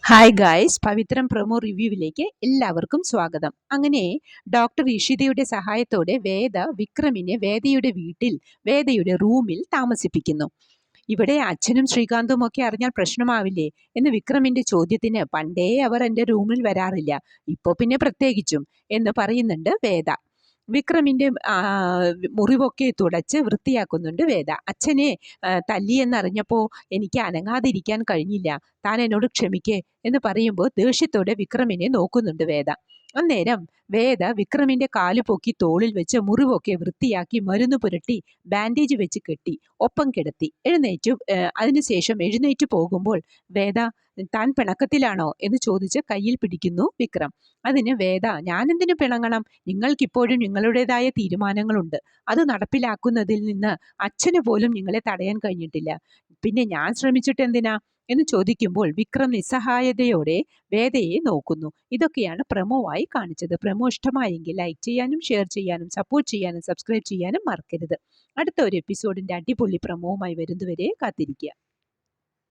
Hi guys, പവിത്രം promo റിവ്യൂവിലേക്ക് എല്ലാവർക്കും സ്വാഗതം. അങ്ങനെ ഡോക്ടർ ഇഷിതയുടെ സഹായത്തോടെ വേദ വിക്രമിനെ വേദയുടെ വീട്ടിൽ, വേദയുടെ റൂമിൽ താമസിപ്പിക്കുന്നു. ഇവിടെ അച്ഛനും ശ്രീകാന്തും ഒക്കെ അറിഞ്ഞാൽ പ്രശ്നമാവില്ലേ എന്ന് വിക്രമിന്റെ ചോദ്യത്തിന് പണ്ടേ അവർ എൻ്റെ റൂമിൽ വരാറില്ല, ഇപ്പോൾ പിന്നെ പ്രത്യേകിച്ചും എന്ന് പറയുന്നുണ്ട് വേദ. വിക്രമിന്റെ മുറിവൊക്കെ തുടച്ച് വൃത്തിയാക്കുന്നുണ്ട് വേദ. അച്ഛനെ തല്ലിയെന്നറിഞ്ഞപ്പോൾ എനിക്ക് അനങ്ങാതിരിക്കാൻ കഴിഞ്ഞില്ല, താൻ എന്നോട് ക്ഷമിക്കേ എന്ന് പറയുമ്പോൾ ദേഷ്യത്തോടെ വിക്രമിനെ നോക്കുന്നുണ്ട് വേദ. അന്നേരം വേദ വിക്രമിന്റെ കാല് പൊക്കി തോളിൽ വെച്ച് മുറിവൊക്കെ വൃത്തിയാക്കി മരുന്ന് പുരട്ടി ബാൻഡേജ് വെച്ച് കെട്ടി ഒപ്പം കിടത്തി അതിനുശേഷം എഴുന്നേറ്റ് പോകുമ്പോൾ വേദ, താൻ പിണക്കത്തിലാണോ എന്ന് ചോദിച്ച് കയ്യിൽ പിടിക്കുന്നു വിക്രം. അതിന് വേദ, ഞാനെന്തിനു പിണങ്ങണം, നിങ്ങൾക്കിപ്പോഴും നിങ്ങളുടേതായ തീരുമാനങ്ങളുണ്ട്, അത് നടപ്പിലാക്കുന്നതിൽ നിന്ന് അച്ഛന് പോലും നിങ്ങളെ തടയാൻ കഴിഞ്ഞിട്ടില്ല, പിന്നെ ഞാൻ ശ്രമിച്ചിട്ട് എന്തിനാ എന്ന് ചോദിക്കുമ്പോൾ വിക്രം നിസ്സഹായതയോടെ വേദയെ നോക്കുന്നു. ഇതൊക്കെയാണ് പ്രമോ ആയി കാണിച്ചത്. പ്രമോ ഇഷ്ടമായെങ്കിൽ ലൈക്ക് ചെയ്യാനും ഷെയർ ചെയ്യാനും സപ്പോർട്ട് ചെയ്യാനും സബ്സ്ക്രൈബ് ചെയ്യാനും മറക്കരുത്. അടുത്ത ഒരു എപ്പിസോഡിന്റെ അടിപൊളി പ്രമോവുമായി വരുന്നതുവരെ കാത്തിരിക്കുക.